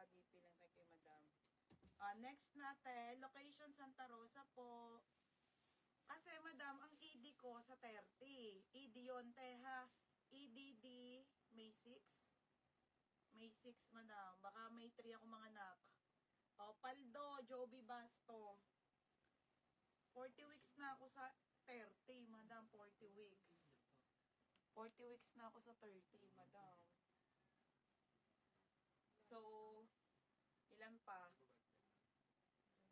Napaka-DP lang tayo kay madam. Next natin, location Santa Rosa po. Kasi madam, ang ED ko sa 30. ED yun, ha. EDD, May 6. May 6, madam. Baka may 3 ako mga anak. Paldo, Joby Basto. 40 weeks na ako sa 30, madam. 40 weeks. 40 weeks na ako sa 30, madam. So, ilan pa?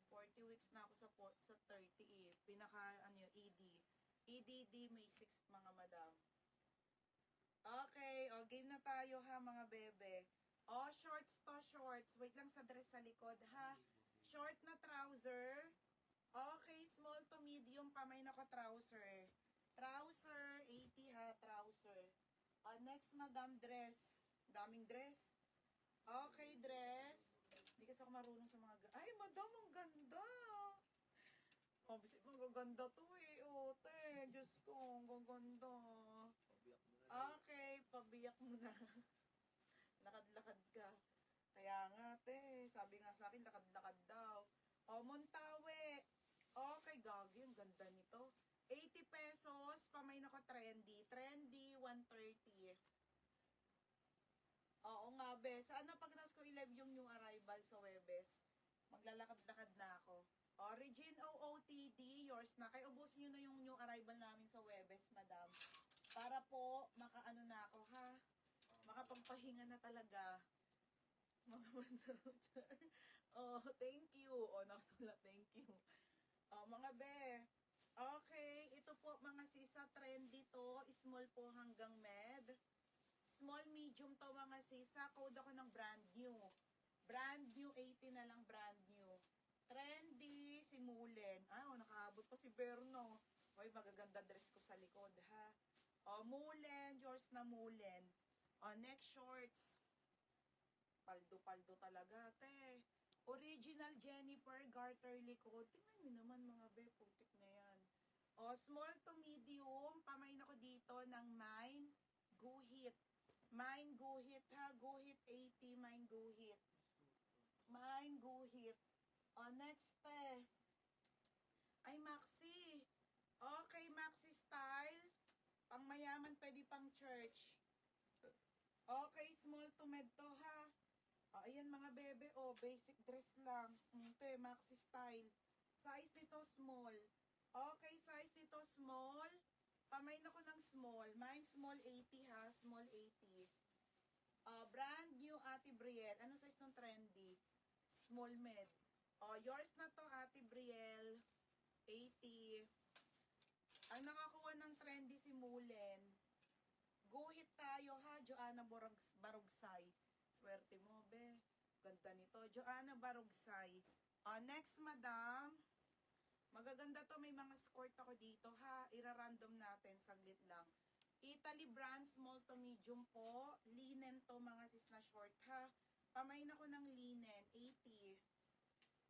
40 weeks na ako sa 30 eh. Pinaka, ED. EDD, May 6, mga madam. Okay, game na tayo ha, mga bebe. Shorts to shorts. Wait lang sa dress sa likod ha. Short na trouser. Okay, small to medium pa. May nako trouser. Trouser, 80 ha, trouser. Next, madam, dress. Daming dress. Okay, dress. Hindi kasi ako marunong sa mga... Ay, madam, ang ganda. Bisit magaganda to eh. Te, Diyos ko, ang gaganda. Okay, pabiyak mo na. Lakad-lakad ka. Kaya nga, te. Sabi nga sa akin, lakad-lakad daw. Montawe. Okay, gagi. Ang ganda nito. 80 pesos. Pamay na ko trendy. Trendy, 130. Oo nga, be. Sana pagkatapos ko i-live yung new arrival sa Webes, maglalakad-lakad na ako. Origin OOTD, yours na. Kaya ubusin nyo na yung new arrival namin sa Webes, madam. Para po, makaano na ako, ha? Makapagpahinga na talaga. Mga madam. Thank you. Nakasulat, thank you. Mga be. Okay, ito po mga sisa, trendy to. Small po hanggang med. Small, medium to mga sisa. Code ako ng brand new. Brand new, 80 na lang brand new. Trendy, si Mullen. Nakaabot pa si Berno. Hoy, magaganda dress ko sa likod, ha. Mullen, yours na Mullen. Next shorts. Paldo-paldo talaga, te. Original Jennifer Garter likod. Tingnan nyo naman mga be, putik na yan. Small to medium. Pamain ako dito ng Mine Guhit. Mine Guhit ha. Guhit 80. Mine Guhit. Mine Guhit. Next ay Maxi. Okay, Maxi style. Pang mayaman, pwede pang church. Okay, small to med to ha. Ayan mga bebe, basic dress lang. Ito Maxi style. Size nito small. Okay, size nito small. Pamain ako ng small. Mine small 80 ha, small 80. Brand new Ate Brielle. Ano size ng trendy? Small med. Yours na to Ate Brielle. 80. Ang nakakuha ng trendy si Mullen. Guhit tayo ha, Joanna Barugsay. Swerte mo, be. Ganda nito. Joanna Barugsay. Next, madam. Magaganda to. May mga skirt ako dito, ha. Ira-random natin. Saglit lang. Italy brand, small to medium po. Linen to, mga sis na short, ha. Pamain ako ng linen, 80.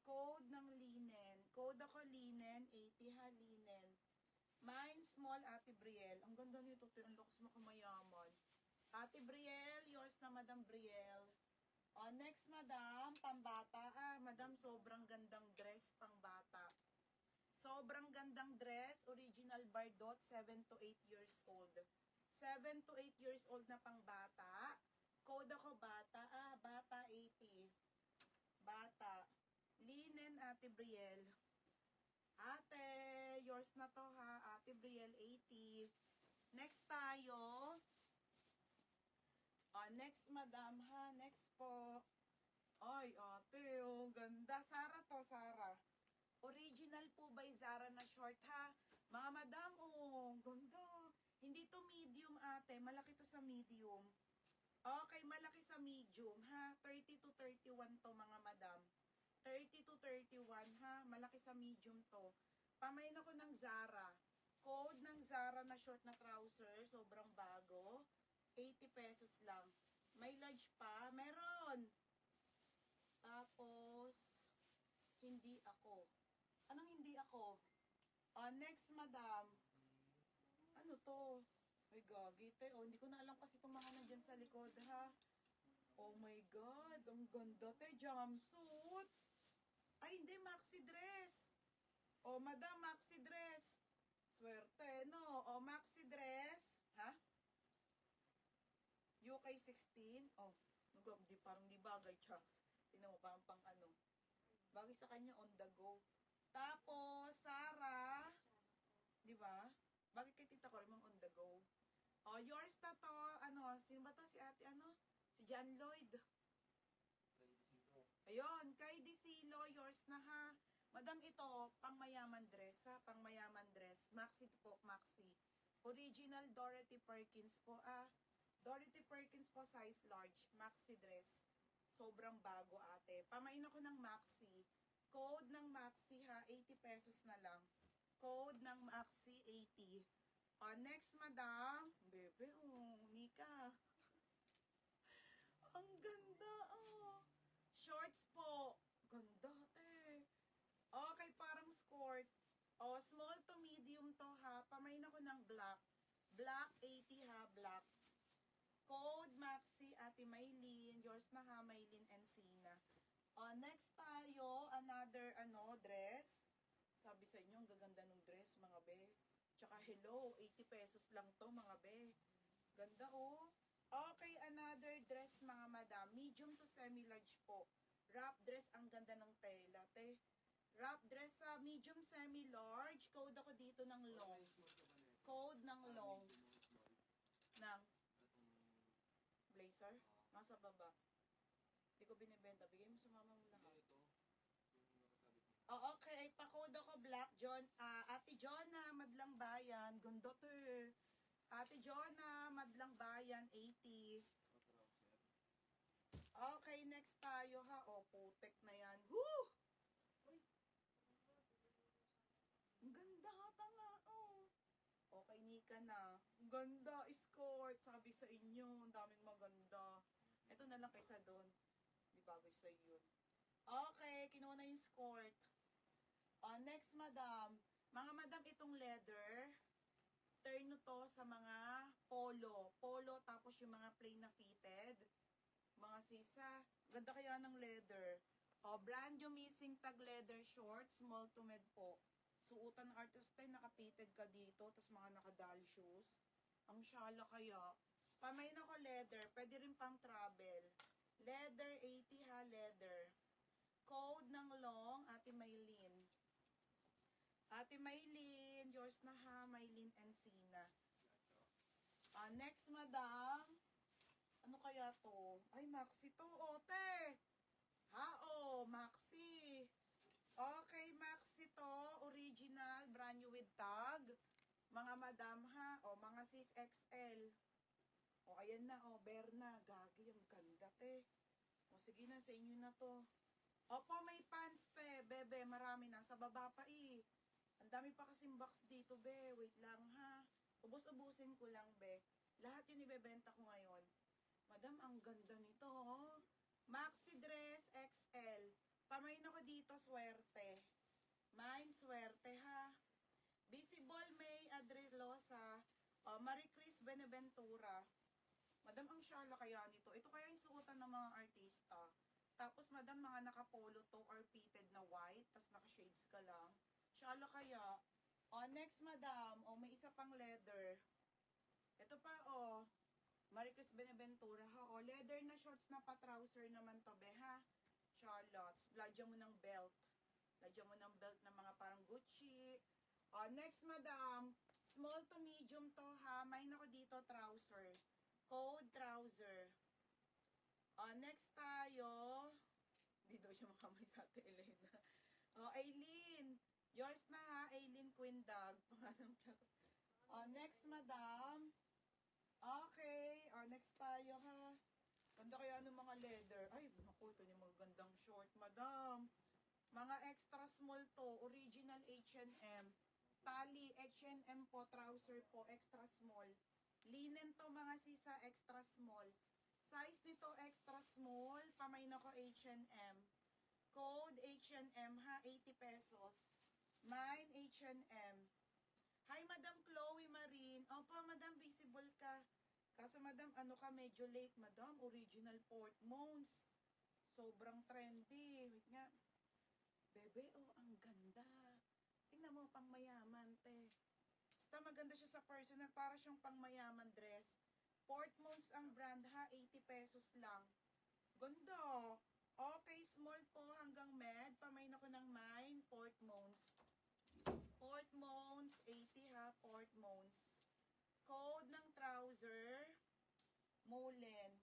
Code ng linen. Code ako linen, 80 ha, linen. Mine, small, Ate Brielle. Ang ganda nito, ang lakas makamayaman. Ate Brielle, yours na Madam Brielle. Next, madam, pambata. Madam, sobrang gandang dress, pangbata. Sobrang gandang dress, original Bardot, 7 to 8 years old. 7 to 8 years old na pangbata. Code ako bata, bata 80. Bata. Linen, Ate Brielle. Ate, yours na to ha, Ate Brielle, 80. Next tayo. Next, madam ha. Next po. Ay, ate, ganda. Sara to, Sara. Original po by Zara na short ha. Mga madam, ganda. Hindi to medium, ate. Malaki to sa medium. Okay, malaki sa medium ha. 30 to 31 to, mga madam. 30 to 31 ha. Malaki sa medium to. Pamain ako ng Zara. Code ng Zara na short na trouser. Sobrang bago. 80 pesos lang. May large pa. Meron. Tapos, hindi ako. Anong hindi ako? Next, madam. Ano to? Ay, gagi, te. Hindi ko na alam kasi itong mga nandyan sa likod, ha? Oh my God, ang ganda te, jumpsuit. Ay, hindi, maxi dress. Oh, madam, maxi dress. Swerte, no? Oh, maxi dress. Ha? UK 16? Oh, di, parang di bagay, Chucks. Tingnan mo, parang pang ano. Bagay sa kanya, on the go. Tapos, Sarah. Di ba? Bagay kay tita ko, rin on the go. Oh, yours na to. Ano, sino ba to? Si ate, ano? Si John Lloyd. Ayun, kay Disilo, yours na ha. Madam, ito, pang mayaman dress ha. Pang mayaman dress. Maxi po, maxi. Original Dorothy Perkins po ah. Dorothy Perkins po, size large. Maxi dress. Sobrang bago ate. Pamain ako ng maxi. Code ng maxi ha, 80 pesos na lang. Code ng maxi, 80. Next, madam. Bebe, oh, Nika. Ang ganda, oh. Shorts po. Ganda, te. Okay, parang skirt. Oh, small to medium to ha. Pamain ako ng black. Black 80 ha, black. Code Maxi, Ate Maylin. Yours na ha, Maylin and Sina. Next tayo, another dress. Sabi sa inyo, ang gaganda ng dress, mga be. Tsaka hello, 80 pesos lang to, mga be. Ganda oh. Okay, another dress mga madam. Medium to semi-large po. Wrap dress, ang ganda ng tela, te. Wrap dress sa medium semi-large. Code ako dito ng long. Code ng long. Ng blazer? Nasa baba. Hindi ko binibenta. Bigay mo sa mama mo lahat. Oh, okay. Pa-code ako black. Ate Jonna, Madlang Bayan. Ganda to eh. Ate Jonna, Madlang Bayan, 80. Okay, next tayo ha. Oh, putek na yan. Woo! Ang ganda hata nga, oh. Okay, Nika na. Ang ganda, escort. Sabi sa inyo, ang daming maganda. Ito na lang kaysa doon. Di bagay sa yun. Okay, kinuha na yung skirt. Next, madam. Mga madam, itong leather. Turn to sa mga polo. Polo, tapos yung mga plain na fitted. Mga sisa. Ganda kaya ng leather. Brand new missing tag leather shorts. Small to med po. Suutan ng artist tayo, nakapited ka dito. Tapos mga nakadal shoes. Ang syala kaya. Pamain ako leather. Pwede rin pang travel. Leather, 80 ha, leather. Code ng long, Ate Maylin. Ate Maylin, yours na ha, Maylin and Sina. Next, madam. Ano kaya to? Ay, maxi to, ote. Maxi. Okay, maxi to. Original, brand new with tag. Mga madam ha. Mga sis XL. Ayan na, Berna. Gagi, ang ganda, te. Sige na, sa inyo na to. Opo, may pants, te. Bebe, marami na. Sa baba pa, eh. Ang dami pa kasing box dito, be. Wait lang, ha. Ubus-ubusin ko lang, be. Lahat yun ibebenta ko ngayon. Madam, ang ganda nito, oh. Maxi dress XL. Pamain ako dito, swerte. Mine, swerte, ha. Visible May Adrelosa. Marie Chris Beneventura. Madam, ang syala kaya nito. Ito kaya yung suotan ng mga artista. Tapos, madam, mga nakapolo to or fitted na white. Tapos, naka-shades ka lang. Syala kaya. Next, madam. May isa pang leather. Ito pa, Marie Chris Beneventura, ha. Leather na shorts na pa-trouser naman to, be, ha. Syala. Tapos, lagyan mo ng belt. Lagyan mo ng belt na mga parang Gucci. Next, madam. Small to medium to, ha. May ako dito, trouser. Code trouser. Next tayo. Hindi daw siya makamay sa ate Elena. Aileen. Yours na ha, Aileen Quindag. Pangalan siya. Next, madam. Okay. Next tayo ha. Ganda kaya ng mga leather. Ay, naku, ito yung magandang short, madam. Mga extra small to. Original H&M. Tali, H&M po. Trouser po. Extra small. Linen to mga sisa. Extra small. Size nito extra small. Pamain ako H&M. Code H&M ha. 80 pesos. Mine, H&M. Hi, Madam Chloe Marine. Opo, Madam, visible ka. Kaso madam, ano ka, medyo late madam. Original Portmons. Sobrang trendy. Wait nga. Bebe, oh, ang ganda. Tingnan mo, pang mayaman, te. Basta maganda siya sa personal. Para siyang pang mayaman dress. Portmons ang brand ha. 80 pesos lang. Ganda. Okay, small po hanggang med. Pamain ako ng mine. Portmons. Portmons. 80 ha. Portmons. Code ng trouser. Mullen.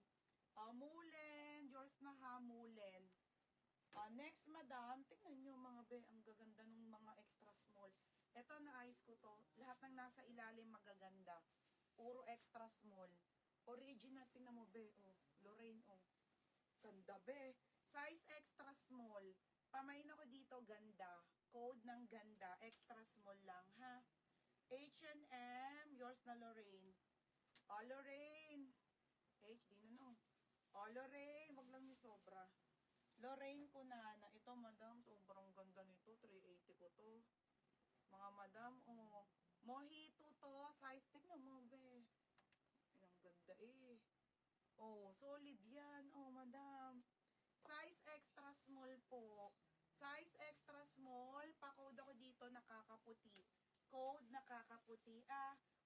Mullen. Yours na ha. Mullen. Next, madam, tingnan nyo mga be, ang gaganda ng mga extra small. Ito, naayos ko to. Lahat ng nasa ilalim magaganda. Puro extra small. Original, tingnan mo be, oh. Lorraine, oh. Ganda be. Size extra small. Pamain ako dito, ganda. Code ng ganda. Extra small lang, ha. H&M, yours na Lorraine. Lorraine. H, di na no. Lorraine, wag lang yung sobra. Lorraine Kunana. Ito, madam, sobrang ganda nito. 380 ko to. Mga madam, oh. Mojito to. Size, tignan mo, be. Ang ganda eh. Oh, solid yan. Oh, madam. Size extra small po. Size extra small. Pa-code ako dito, nakakaputi. Code, nakakaputi.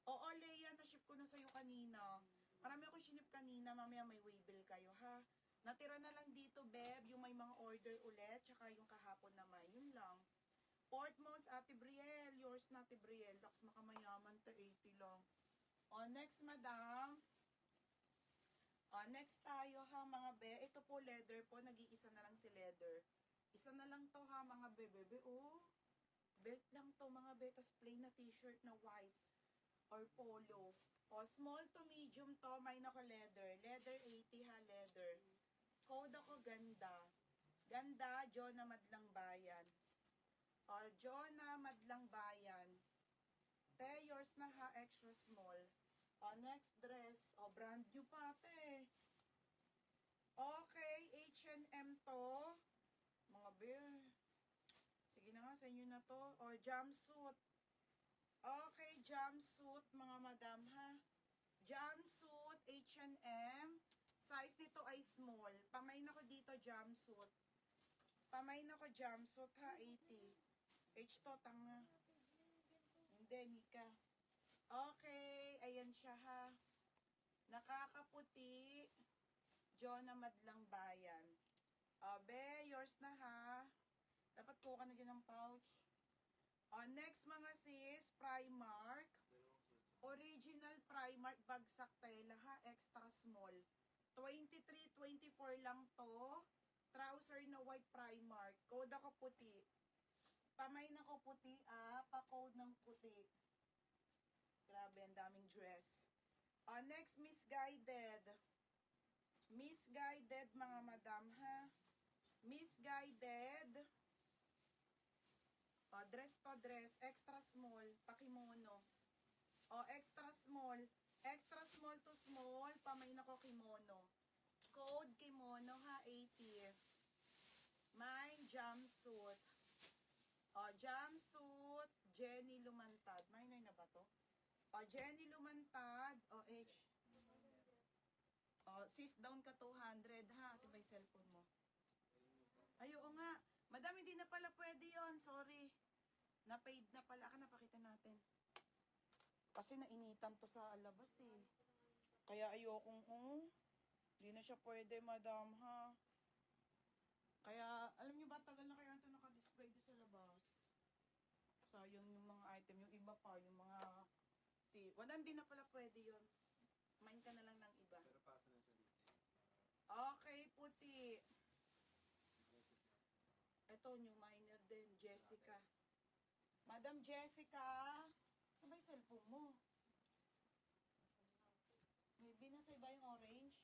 Oo, Leia, na-ship ko na sa'yo kanina. Marami akong sinip kanina. Mamaya may waybill kayo, ha? Natira na lang dito, Beb, yung may mga order ulit, tsaka yung kahapon naman, yun lang. Portmons, Ate Brielle, yours na Ate Brielle, Laks makamayaman, 80 lang. Next, madam. Next tayo ha, mga be. Ito po, leather po, nag-iisa na lang si leather. Isa na lang to ha, mga bebe, oh. Belt lang to, mga be, tas plain na t-shirt na white or polo. Small to medium to, may nako leather. Leather 80 ha, leather. Code ako ganda. Ganda, Jonah Madlang Bayan. Jonah Madlang Bayan. Te, yours na ha, extra small. Next dress. Brand new pa, te. Okay, H&M to. Mga beer. Sige na nga, sa inyo na to. Jumpsuit. Okay, jumpsuit, mga madam ha. Jumpsuit, H&M. Size nito ay small. Pamain ako dito, jumpsuit. Pamain ako, jumpsuit ha, 80. H to, tanga. Hindi, Nika. Okay, ayan siya ha. Nakakaputi. Jonah Madlang Bayan. Be, yours na ha. Dapat kuha ka na dyan ng pouch. Next mga sis, Primark. Original Primark bagsak tela ha, extra small. 23, 24 lang to. Trouser na white Primark. Code ako puti. Pamain ako puti pa-code ng puti. Grabe, ang daming dress. Next, Misguided. Misguided, mga madam ha. Misguided. Dress to dress. Extra small. Pakimono. Extra small. Extra small to small. Pamain ako kimono. Code kimono ha, 80. Mine jumpsuit. Jumpsuit. Jenny Lumantad. Mine na ba to? Jenny Lumantad. H. Sis down ka 200 ha. Kasi may cellphone mo. Ay, oo nga. Madam, hindi na pala pwede yon. Sorry. Na-paid na pala. Napakita natin. Kasi nainitan to sa alabas eh. Kaya ayokong, hindi na siya pwede, madam, ha? Kaya, alam nyo ba, tagal na kayo ito naka-display doon sa labas. Sayang yung mga item. Yung iba pa, yung mga wala, hindi na pala pwede yun. Main ka na lang ng iba. Pero pasa na siya dito. Okay, puti. Ito, new minor din, Jessica. Madam Jessica, ano ba yung cellphone mo? Maybe nasa iba yung orange.